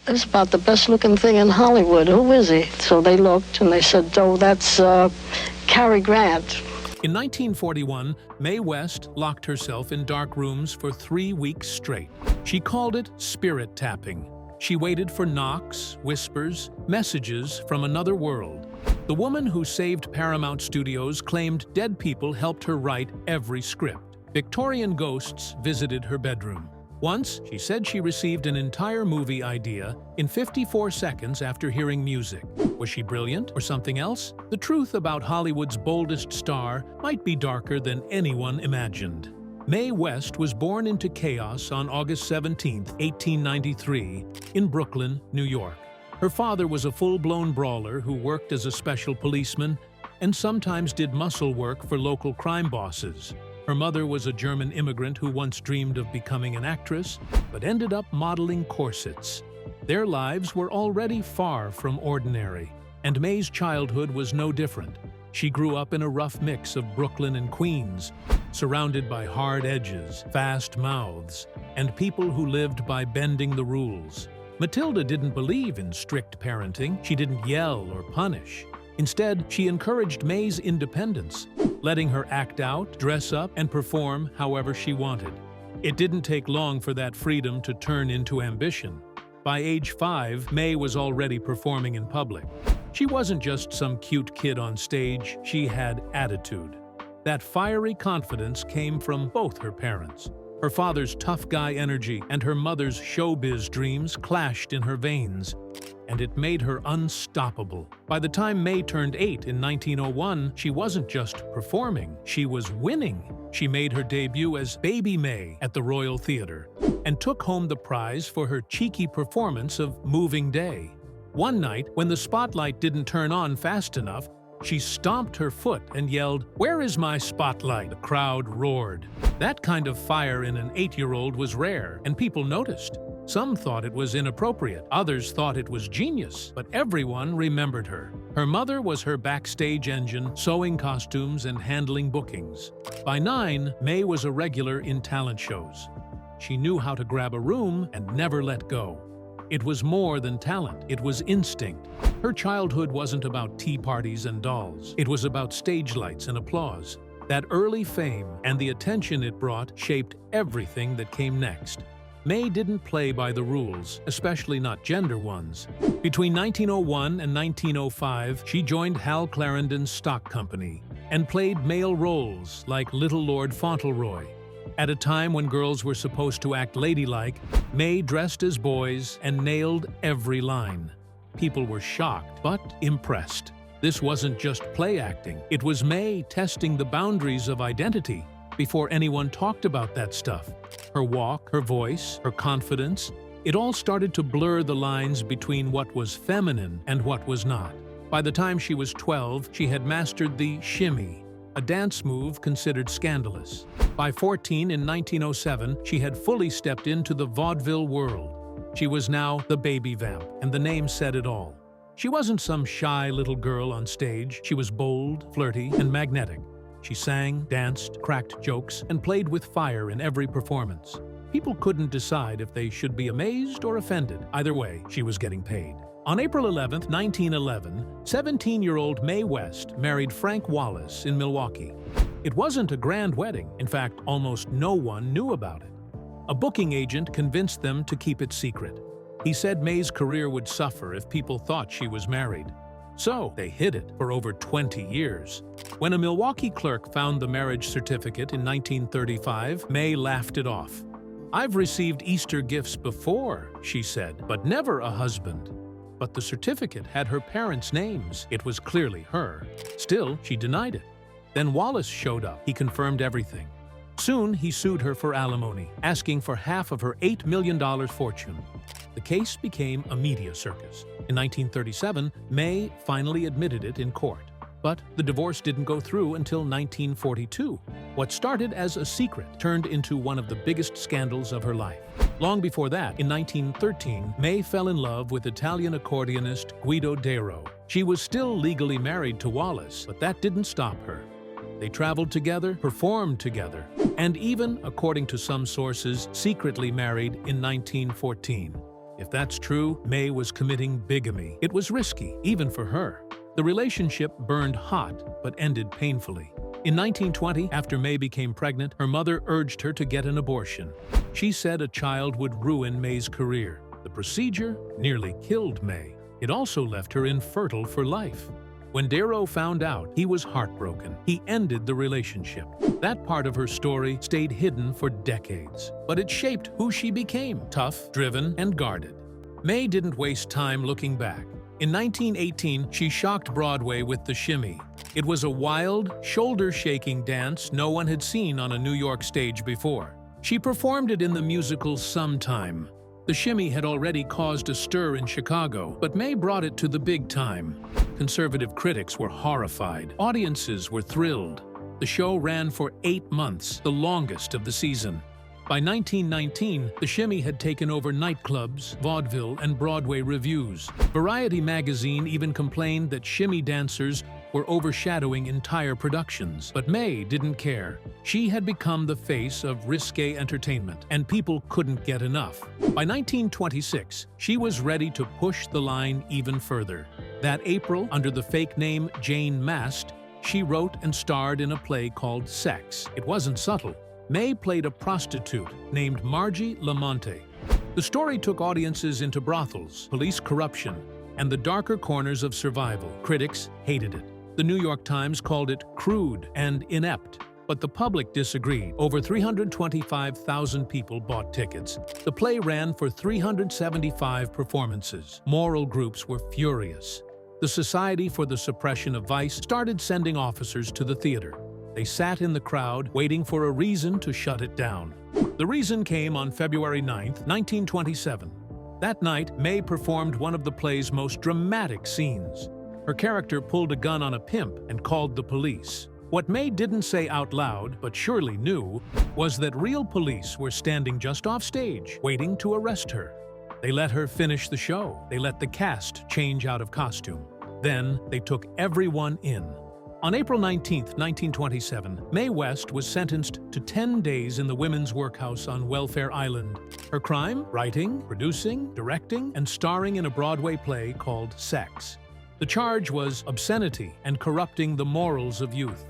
It's about the best-looking thing in Hollywood. Who is he? So they looked, and they said, oh, that's Cary Grant. In 1941, Mae West locked herself in dark rooms for 3 weeks straight. She called it spirit tapping. She waited for knocks, whispers, messages from another world. The woman who saved Paramount Studios claimed dead people helped her write every script. Victorian ghosts visited her bedroom. Once, she said she received an entire movie idea in 54 seconds after hearing music. Was she brilliant or something else? The truth about Hollywood's boldest star might be darker than anyone imagined. Mae West was born into chaos on August 17, 1893, in Brooklyn, New York. Her father was a full-blown brawler who worked as a special policeman and sometimes did muscle work for local crime bosses. Her mother was a German immigrant who once dreamed of becoming an actress, but ended up modeling corsets. Their lives were already far from ordinary, and Mae's childhood was no different. She grew up in a rough mix of Brooklyn and Queens, surrounded by hard edges, fast mouths, and people who lived by bending the rules. Matilda didn't believe in strict parenting. She didn't yell or punish. Instead, she encouraged Mae's independence, letting her act out, dress up, and perform however she wanted. It didn't take long for that freedom to turn into ambition. By age 5, Mae was already performing in public. She wasn't just some cute kid on stage, she had attitude. That fiery confidence came from both her parents. Her father's tough guy energy and her mother's showbiz dreams clashed in her veins, and it made her unstoppable. By the time Mae turned 8 in 1901, she wasn't just performing, she was winning. She made her debut as Baby Mae at the Royal Theatre and took home the prize for her cheeky performance of Moving Day. One night, when the spotlight didn't turn on fast enough, she stomped her foot and yelled, "Where is my spotlight?" The crowd roared. That kind of fire in an 8-year-old was rare, and people noticed. Some thought it was inappropriate, others thought it was genius, but everyone remembered her. Her mother was her backstage engine, sewing costumes and handling bookings. By 9, Mae was a regular in talent shows. She knew how to grab a room and never let go. It was more than talent, it was instinct. Her childhood wasn't about tea parties and dolls. It was about stage lights and applause. That early fame and the attention it brought shaped everything that came next. Mae didn't play by the rules, especially not gender ones. Between 1901 and 1905, she joined Hal Clarendon's stock company and played male roles like Little Lord Fauntleroy. At a time when girls were supposed to act ladylike, Mae dressed as boys and nailed every line. People were shocked, but impressed. This wasn't just play acting. It was Mae testing the boundaries of identity before anyone talked about that stuff. Her walk, her voice, her confidence, it all started to blur the lines between what was feminine and what was not. By the time she was 12, she had mastered the shimmy, a dance move considered scandalous. By 14 in 1907, she had fully stepped into the vaudeville world. She was now the baby vamp, and the name said it all. She wasn't some shy little girl on stage. She was bold, flirty, and magnetic. She sang, danced, cracked jokes, and played with fire in every performance. People couldn't decide if they should be amazed or offended. Either way, she was getting paid. On April 11, 1911, 17-year-old Mae West married Frank Wallace in Milwaukee. It wasn't a grand wedding. In fact, almost no one knew about it. A booking agent convinced them to keep it secret. He said Mae's career would suffer if people thought she was married. So they hid it for over 20 years. When a Milwaukee clerk found the marriage certificate in 1935, Mae laughed it off. "I've received Easter gifts before," she said, "but never a husband." But the certificate had her parents' names. It was clearly her. Still, she denied it. Then Wallace showed up. He confirmed everything. Soon, he sued her for alimony, asking for half of her $8 million fortune. The case became a media circus. In 1937, Mae finally admitted it in court. But the divorce didn't go through until 1942. What started as a secret turned into one of the biggest scandals of her life. Long before that, in 1913, Mae fell in love with Italian accordionist Guido Darro. She was still legally married to Wallace, but that didn't stop her. They traveled together, performed together, and even, according to some sources, secretly married in 1914. If that's true, Mae was committing bigamy. It was risky, even for her. The relationship burned hot, but ended painfully. In 1920, after Mae became pregnant, her mother urged her to get an abortion. She said a child would ruin Mae's career. The procedure nearly killed Mae. It also left her infertile for life. When Darrow found out, he was heartbroken. He ended the relationship. That part of her story stayed hidden for decades, but it shaped who she became: tough, driven, and guarded. Mae didn't waste time looking back. In 1918, she shocked Broadway with The Shimmy. It was a wild, shoulder-shaking dance no one had seen on a New York stage before. She performed it in the musical Sometime. The Shimmy had already caused a stir in Chicago, but Mae brought it to the big time. Conservative critics were horrified. Audiences were thrilled. The show ran for 8 months, the longest of the season. By 1919, The Shimmy had taken over nightclubs, vaudeville, and Broadway revues. Variety magazine even complained that shimmy dancers were overshadowing entire productions. But Mae didn't care. She had become the face of risque entertainment, and people couldn't get enough. By 1926, she was ready to push the line even further. That April, under the fake name Jane Mast, she wrote and starred in a play called Sex. It wasn't subtle. Mae played a prostitute named Margie Lamonte. The story took audiences into brothels, police corruption, and the darker corners of survival. Critics hated it. The New York Times called it crude and inept, but the public disagreed. Over 325,000 people bought tickets. The play ran for 375 performances. Moral groups were furious. The Society for the Suppression of Vice started sending officers to the theater. They sat in the crowd, waiting for a reason to shut it down. The reason came on February 9, 1927. That night, Mae performed one of the play's most dramatic scenes. Her character pulled a gun on a pimp and called the police. What Mae didn't say out loud, but surely knew, was that real police were standing just off stage, waiting to arrest her. They let her finish the show. They let the cast change out of costume. Then, they took everyone in. On April 19, 1927, Mae West was sentenced to 10 days in the women's workhouse on Welfare Island. Her crime? Writing, producing, directing, and starring in a Broadway play called Sex. The charge was obscenity and corrupting the morals of youth.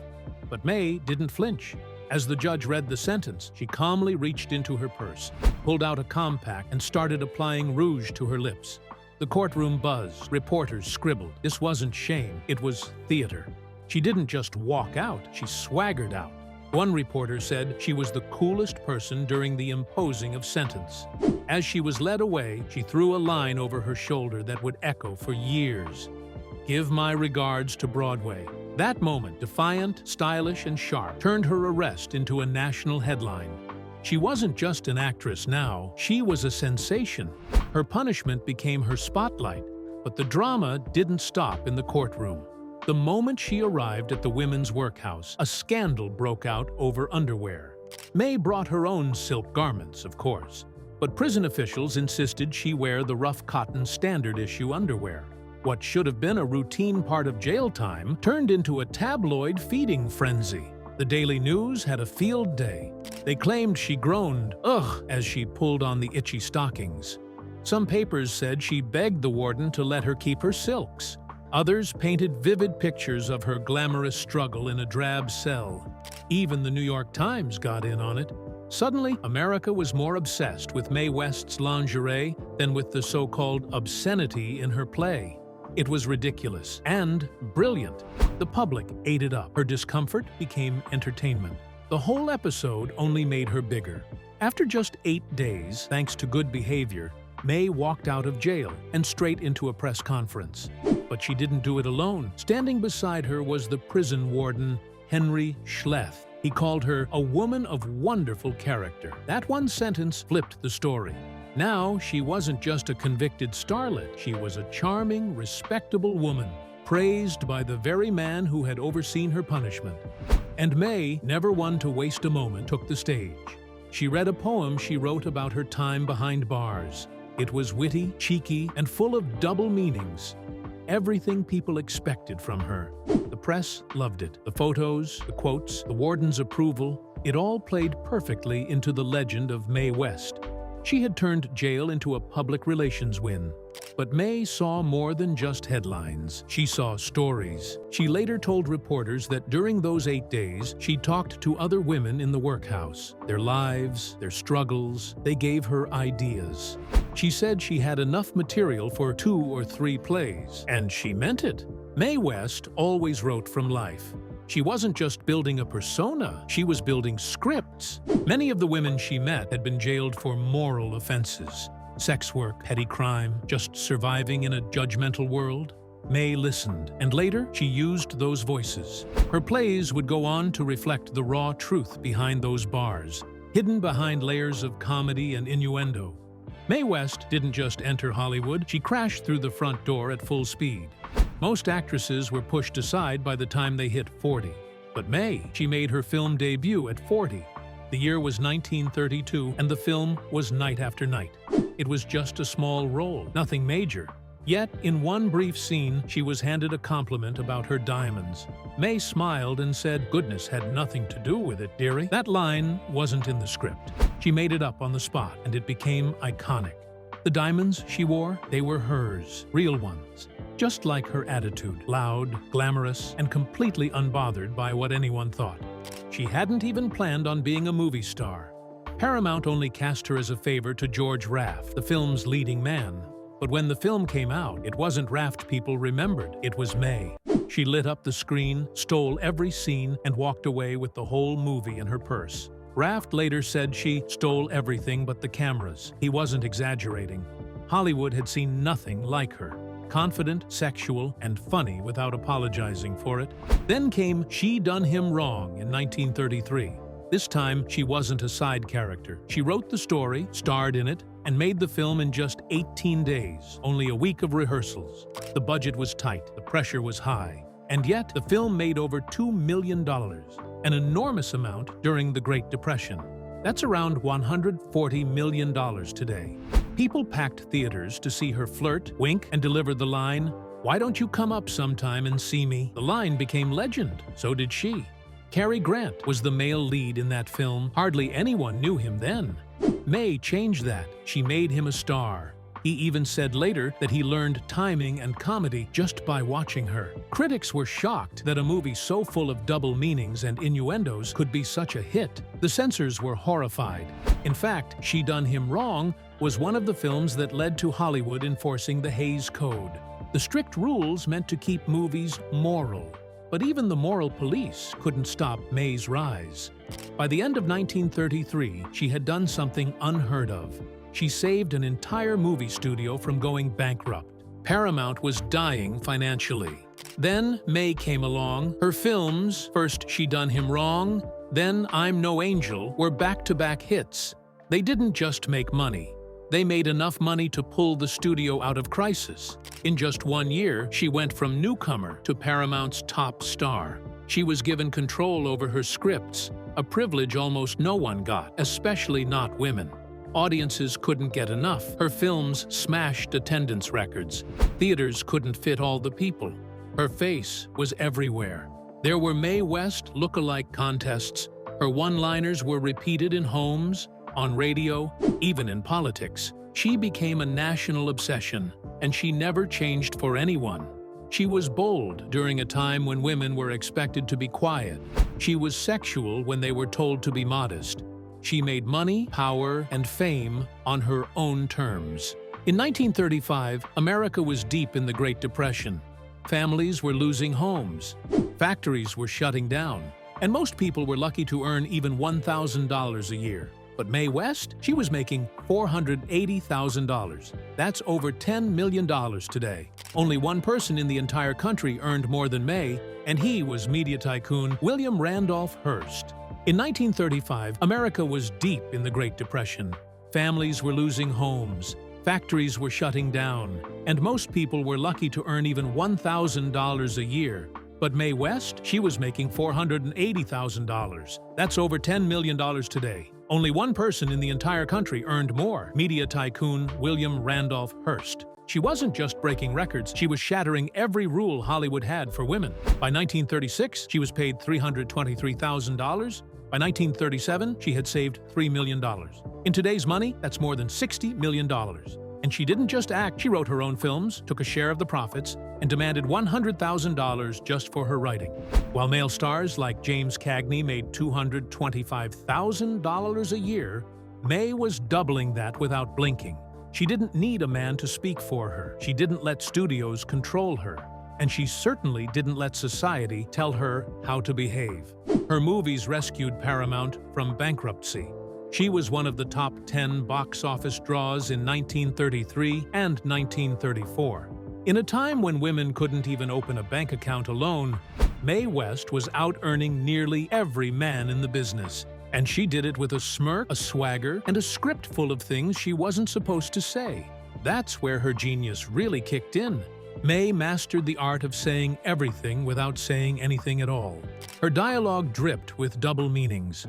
But Mae didn't flinch. As the judge read the sentence, she calmly reached into her purse, pulled out a compact, and started applying rouge to her lips. The courtroom buzzed. Reporters scribbled. This wasn't shame, it was theater. She didn't just walk out, she swaggered out. One reporter said she was the coolest person during the imposing of sentence. As she was led away, she threw a line over her shoulder that would echo for years. "Give my regards to Broadway." That moment, defiant, stylish, and sharp, turned her arrest into a national headline. She wasn't just an actress now, she was a sensation. Her punishment became her spotlight, but the drama didn't stop in the courtroom. The moment she arrived at the women's workhouse, a scandal broke out over underwear. Mae brought her own silk garments, of course, but prison officials insisted she wear the rough cotton standard issue underwear. What should have been a routine part of jail time turned into a tabloid feeding frenzy. The Daily News had a field day. They claimed she groaned, "Ugh," as she pulled on the itchy stockings. Some papers said she begged the warden to let her keep her silks. Others painted vivid pictures of her glamorous struggle in a drab cell. Even the New York Times got in on it. Suddenly, America was more obsessed with Mae West's lingerie than with the so-called obscenity in her play. It was ridiculous and brilliant. The public ate it up. Her discomfort became entertainment. The whole episode only made her bigger. After just 8 days, thanks to good behavior, Mae walked out of jail and straight into a press conference. But she didn't do it alone. Standing beside her was the prison warden, Henry Schleth. He called her a woman of wonderful character. That one sentence flipped the story. Now, she wasn't just a convicted starlet. She was a charming, respectable woman, praised by the very man who had overseen her punishment. And Mae, never one to waste a moment, took the stage. She read a poem she wrote about her time behind bars. It was witty, cheeky, and full of double meanings. Everything people expected from her. The press loved it. The photos, the quotes, the warden's approval, it all played perfectly into the legend of Mae West. She had turned jail into a public relations win. But Mae saw more than just headlines. She saw stories. She later told reporters that during those 8 days, she talked to other women in the workhouse. Their lives, their struggles, they gave her ideas. She said she had enough material for 2 or 3 plays, and she meant it. Mae West always wrote from life. She wasn't just building a persona, she was building scripts. Many of the women she met had been jailed for moral offenses. Sex work, petty crime, just surviving in a judgmental world. Mae listened, and later she used those voices. Her plays would go on to reflect the raw truth behind those bars, hidden behind layers of comedy and innuendo. Mae West didn't just enter Hollywood, she crashed through the front door at full speed. Most actresses were pushed aside by the time they hit 40. But Mae, she made her film debut at 40. The year was 1932, and the film was Night After Night. It was just a small role, nothing major. Yet, in one brief scene, she was handed a compliment about her diamonds. Mae smiled and said, "Goodness had nothing to do with it, dearie." That line wasn't in the script. She made it up on the spot, and it became iconic. The diamonds she wore, they were hers, real ones. Just like her attitude, loud, glamorous, and completely unbothered by what anyone thought. She hadn't even planned on being a movie star. Paramount only cast her as a favor to George Raft, the film's leading man. But when the film came out, it wasn't Raft people remembered, it was Mae. She lit up the screen, stole every scene, and walked away with the whole movie in her purse. Raft later said she stole everything but the cameras. He wasn't exaggerating. Hollywood had seen nothing like her. Confident, sexual, and funny without apologizing for it. Then came She Done Him Wrong in 1933. This time, she wasn't a side character. She wrote the story, starred in it, and made the film in just 18 days, only a week of rehearsals. The budget was tight, the pressure was high, and yet the film made over $2 million, an enormous amount during the Great Depression. That's around $140 million today. People packed theaters to see her flirt, wink, and deliver the line, "Why don't you come up sometime and see me?" The line became legend, so did she. Cary Grant was the male lead in that film. Hardly anyone knew him then. Mae changed that. She made him a star. He even said later that he learned timing and comedy just by watching her. Critics were shocked that a movie so full of double meanings and innuendos could be such a hit. The censors were horrified. In fact, She Done Him Wrong was one of the films that led to Hollywood enforcing the Hays Code. The strict rules meant to keep movies moral. But even the moral police couldn't stop Mae's rise. By the end of 1933, she had done something unheard of. She saved an entire movie studio from going bankrupt. Paramount was dying financially. Then Mae came along. Her films, first She Done Him Wrong, then I'm No Angel, were back-to-back hits. They didn't just make money. They made enough money to pull the studio out of crisis. In just 1 year, she went from newcomer to Paramount's top star. She was given control over her scripts, a privilege almost no one got, especially not women. Audiences couldn't get enough. Her films smashed attendance records. Theaters couldn't fit all the people. Her face was everywhere. There were Mae West look-alike contests. Her one-liners were repeated in homes, on radio, even in politics. She became a national obsession, and she never changed for anyone. She was bold during a time when women were expected to be quiet. She was sexual when they were told to be modest. She made money, power, and fame on her own terms. In 1935, America was deep in the Great Depression. Families were losing homes. Factories were shutting down. And most people were lucky to earn even $1,000 a year. But Mae West, she was making $480,000. That's over $10 million today. Only one person in the entire country earned more than Mae, and he was media tycoon William Randolph Hearst. In 1935, America was deep in the Great Depression. Families were losing homes, factories were shutting down, and most people were lucky to earn even $1,000 a year. But Mae West, she was making $480,000. That's over $10 million today. Only one person in the entire country earned more, media tycoon William Randolph Hearst. She wasn't just breaking records, she was shattering every rule Hollywood had for women. By 1936, she was paid $323,000. By 1937, she had saved $3 million. In today's money, that's more than $60 million. And she didn't just act, she wrote her own films, took a share of the profits, and demanded $100,000 just for her writing. While male stars like James Cagney made $225,000 a year, Mae was doubling that without blinking. She didn't need a man to speak for her. She didn't let studios control her. And she certainly didn't let society tell her how to behave. Her movies rescued Paramount from bankruptcy. She was one of the top 10 box office draws in 1933 and 1934. In a time when women couldn't even open a bank account alone, Mae West was out-earning nearly every man in the business. And she did it with a smirk, a swagger, and a script full of things she wasn't supposed to say. That's where her genius really kicked in. Mae mastered the art of saying everything without saying anything at all. Her dialogue dripped with double meanings.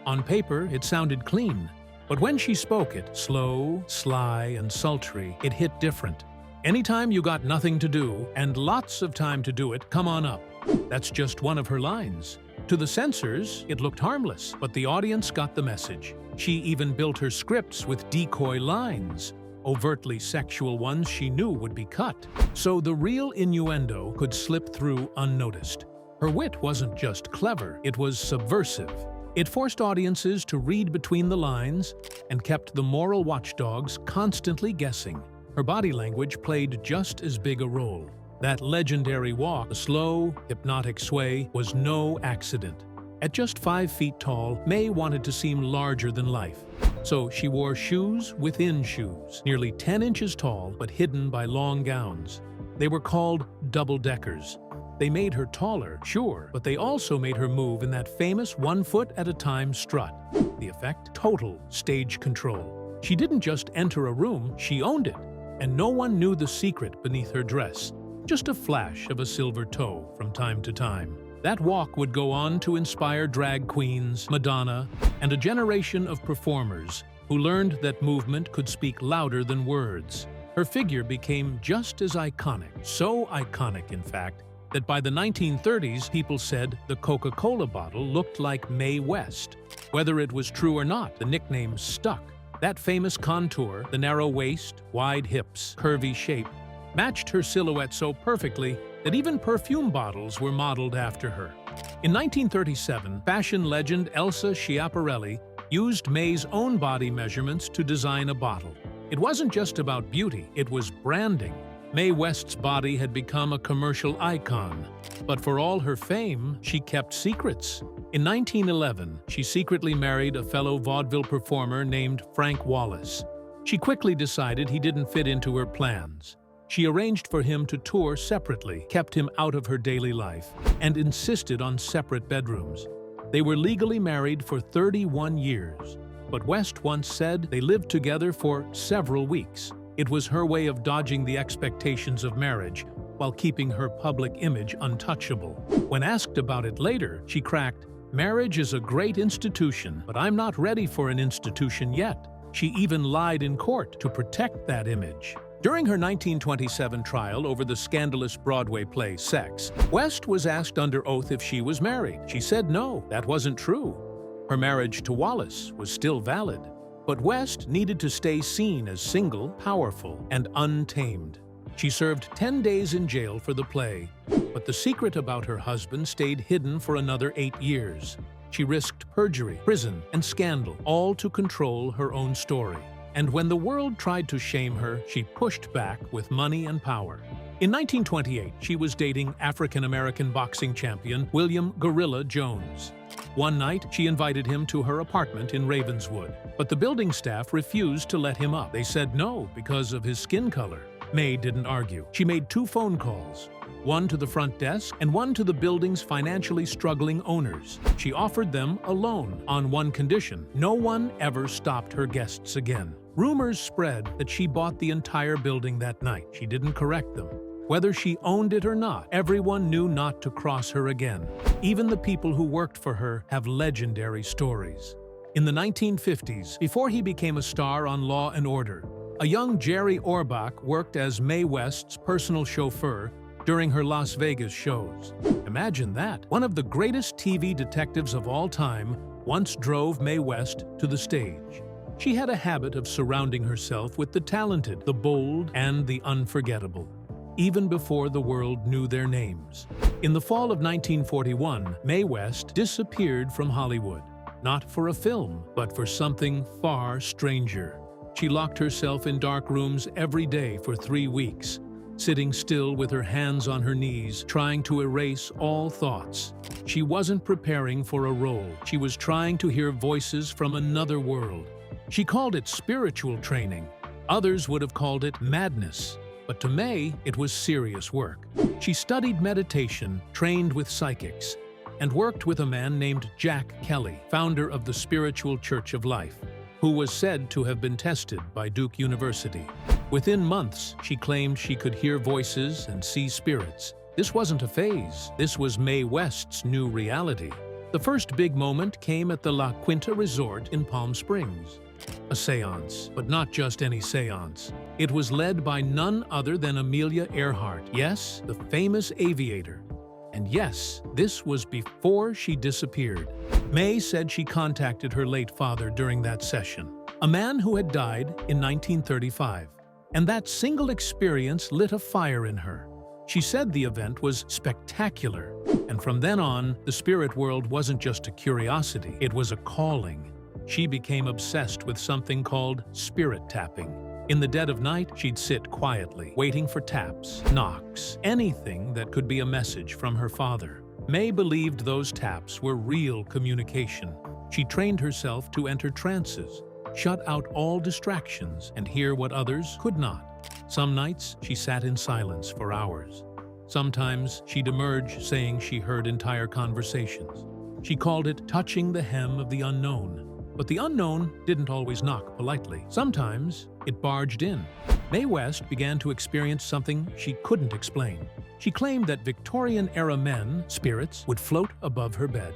On paper, it sounded clean, but when she spoke it, slow, sly, and sultry, it hit different. Anytime you got nothing to do, and lots of time to do it, come on up. That's just one of her lines. To the censors, it looked harmless, but the audience got the message. She even built her scripts with decoy lines, overtly sexual ones she knew would be cut, so the real innuendo could slip through unnoticed. Her wit wasn't just clever, it was subversive. It forced audiences to read between the lines and kept the moral watchdogs constantly guessing. Her body language played just as big a role. That legendary walk, the slow, hypnotic sway, was no accident. At just 5 feet tall, Mae wanted to seem larger than life. So she wore shoes within shoes, nearly 10 inches tall but hidden by long gowns. They were called double-deckers. They made her taller, sure, but they also made her move in that famous 1 foot at a time strut. The effect? Total stage control. She didn't just enter a room, she owned it. And no one knew the secret beneath her dress. Just a flash of a silver toe from time to time. That walk would go on to inspire drag queens, Madonna, and a generation of performers who learned that movement could speak louder than words. Her figure became just as iconic, so iconic, in fact, that by the 1930s, people said the Coca-Cola bottle looked like Mae West. Whether it was true or not, the nickname stuck. That famous contour, the narrow waist, wide hips, curvy shape, matched her silhouette so perfectly that even perfume bottles were modeled after her. In 1937, fashion legend Elsa Schiaparelli used Mae's own body measurements to design a bottle. It wasn't just about beauty, it was branding. Mae West's body had become a commercial icon, but for all her fame, she kept secrets. In 1911, she secretly married a fellow vaudeville performer named Frank Wallace. She quickly decided he didn't fit into her plans. She arranged for him to tour separately, kept him out of her daily life, and insisted on separate bedrooms. They were legally married for 31 years, but West once said they lived together for several weeks. It was her way of dodging the expectations of marriage while keeping her public image untouchable. When asked about it later, she cracked, "Marriage is a great institution, but I'm not ready for an institution yet." She even lied in court to protect that image. During her 1927 trial over the scandalous Broadway play Sex, West was asked under oath if she was married. She said no, that wasn't true. Her marriage to Wallace was still valid. But West needed to stay seen as single, powerful, and untamed. She served 10 days in jail for the play, but the secret about her husband stayed hidden for another 8 years. She risked perjury, prison, and scandal, all to control her own story. And when the world tried to shame her, she pushed back with money and power. In 1928, she was dating African-American boxing champion William "Gorilla" Jones. One night, she invited him to her apartment in Ravenswood, but the building staff refused to let him up. They said no because of his skin color. Mae didn't argue. She made 2 phone calls, one to the front desk and one to the building's financially struggling owners. She offered them a loan on one condition: no one ever stopped her guests again. Rumors spread that she bought the entire building that night. She didn't correct them. Whether she owned it or not, everyone knew not to cross her again. Even the people who worked for her have legendary stories. In the 1950s, before he became a star on Law & Order, a young Jerry Orbach worked as Mae West's personal chauffeur during her Las Vegas shows. Imagine that! One of the greatest TV detectives of all time once drove Mae West to the stage. She had a habit of surrounding herself with the talented, the bold, and the unforgettable, even before the world knew their names. In the fall of 1941, Mae West disappeared from Hollywood, not for a film, but for something far stranger. She locked herself in dark rooms every day for 3 weeks, sitting still with her hands on her knees, trying to erase all thoughts. She wasn't preparing for a role. She was trying to hear voices from another world. She called it spiritual training. Others would have called it madness. But to Mae, it was serious work. She studied meditation, trained with psychics, and worked with a man named Jack Kelly, founder of the Spiritual Church of Life, who was said to have been tested by Duke University. Within months, she claimed she could hear voices and see spirits. This wasn't a phase. This was Mae West's new reality. The first big moment came at the La Quinta Resort in Palm Springs. A seance, but not just any seance. It was led by none other than Amelia Earhart, yes, the famous aviator. And yes, this was before she disappeared. Mae said she contacted her late father during that session, a man who had died in 1935. And that single experience lit a fire in her. She said the event was spectacular. And from then on, the spirit world wasn't just a curiosity, it was a calling. She became obsessed with something called spirit tapping. In the dead of night, she'd sit quietly, waiting for taps, knocks, anything that could be a message from her father. Mae believed those taps were real communication. She trained herself to enter trances, shut out all distractions, and hear what others could not. Some nights, she sat in silence for hours. Sometimes, she'd emerge saying she heard entire conversations. She called it touching the hem of the unknown. But the unknown didn't always knock politely. Sometimes, it barged in. Mae West began to experience something she couldn't explain. She claimed that Victorian-era men, spirits, would float above her bed.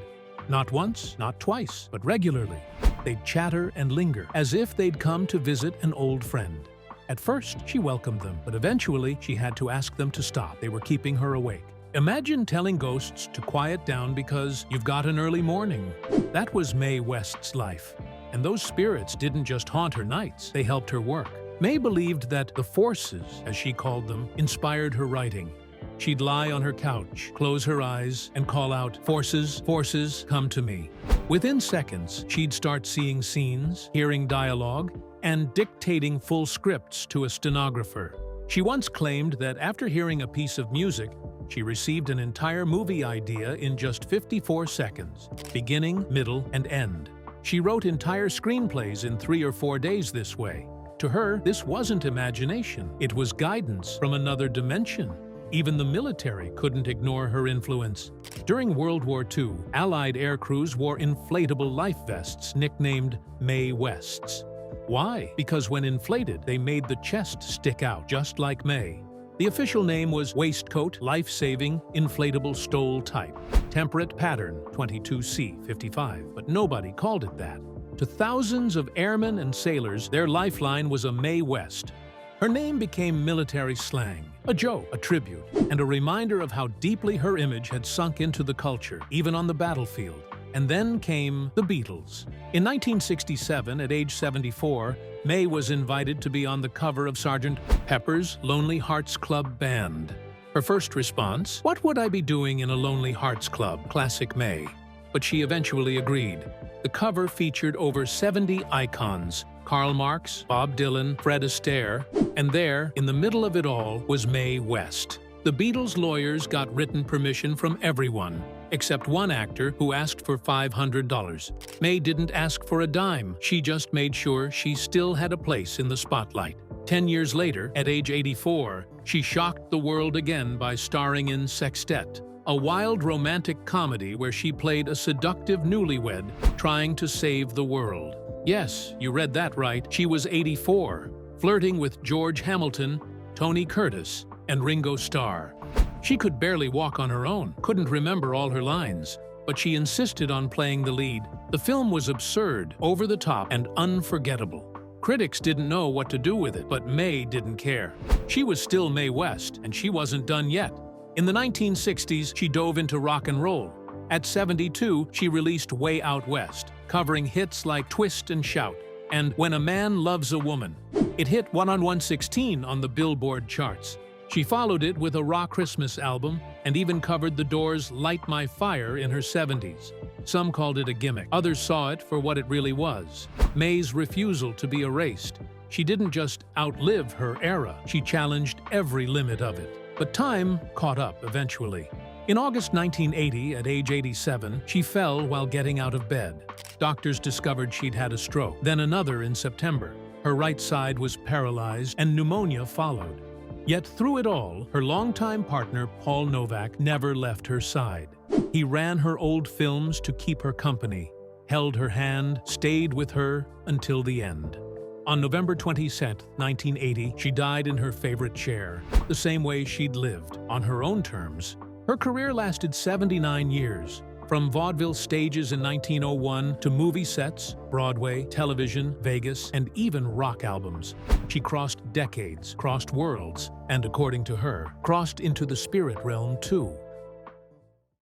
Not once, not twice, but regularly. They'd chatter and linger, as if they'd come to visit an old friend. At first, she welcomed them, but eventually she had to ask them to stop. They were keeping her awake. Imagine telling ghosts to quiet down because you've got an early morning. That was Mae West's life. And those spirits didn't just haunt her nights, they helped her work. Mae believed that the forces, as she called them, inspired her writing. She'd lie on her couch, close her eyes, and call out, "Forces, forces, come to me." Within seconds, she'd start seeing scenes, hearing dialogue, and dictating full scripts to a stenographer. She once claimed that after hearing a piece of music, she received an entire movie idea in just 54 seconds, beginning, middle, and end. She wrote entire screenplays in 3 or 4 days this way. To her, this wasn't imagination, it was guidance from another dimension. Even the military couldn't ignore her influence. During World War II, Allied air crews wore inflatable life vests nicknamed Mae Wests. Why? Because when inflated, they made the chest stick out, just like Mae. The official name was Waistcoat Life-Saving Inflatable Stole Type, Temperate Pattern 22C55, but nobody called it that. To thousands of airmen and sailors, their lifeline was a Mae West. Her name became military slang, a joke, a tribute, and a reminder of how deeply her image had sunk into the culture, even on the battlefield. And then came the Beatles. In 1967, at age 74, Mae was invited to be on the cover of Sgt. Pepper's Lonely Hearts Club Band. Her first response, "What would I be doing in a Lonely Hearts Club?" Classic Mae. But she eventually agreed. The cover featured over 70 icons, Karl Marx, Bob Dylan, Fred Astaire, and there, in the middle of it all, was Mae West. The Beatles' lawyers got written permission from everyone, except one actor who asked for $500. Mae didn't ask for a dime, she just made sure she still had a place in the spotlight. 10 years later, at age 84, she shocked the world again by starring in Sextet, a wild romantic comedy where she played a seductive newlywed trying to save the world. Yes, you read that right, she was 84, flirting with George Hamilton, Tony Curtis, and Ringo Starr. She could barely walk on her own, couldn't remember all her lines, but she insisted on playing the lead. The film was absurd, over the top, and unforgettable. Critics didn't know what to do with it, but Mae didn't care. She was still Mae West, and she wasn't done yet. In the 1960s, she dove into rock and roll. At 72, she released Way Out West, covering hits like Twist and Shout and When a Man Loves a Woman. It hit 116 on the Billboard charts. She followed it with a rock Christmas album and even covered The Doors' Light My Fire in her 70s. Some called it a gimmick. Others saw it for what it really was. Mae's refusal to be erased. She didn't just outlive her era, she challenged every limit of it. But time caught up eventually. In August 1980, at age 87, she fell while getting out of bed. Doctors discovered she'd had a stroke, then another in September. Her right side was paralyzed and pneumonia followed. Yet through it all, her longtime partner, Paul Novak, never left her side. He ran her old films to keep her company, held her hand, stayed with her until the end. On November 22, 1980, she died in her favorite chair, the same way she'd lived, on her own terms. Her career lasted 79 years, from vaudeville stages in 1901 to movie sets, Broadway, television, Vegas, and even rock albums. She crossed decades, crossed worlds, and according to her, crossed into the spirit realm too.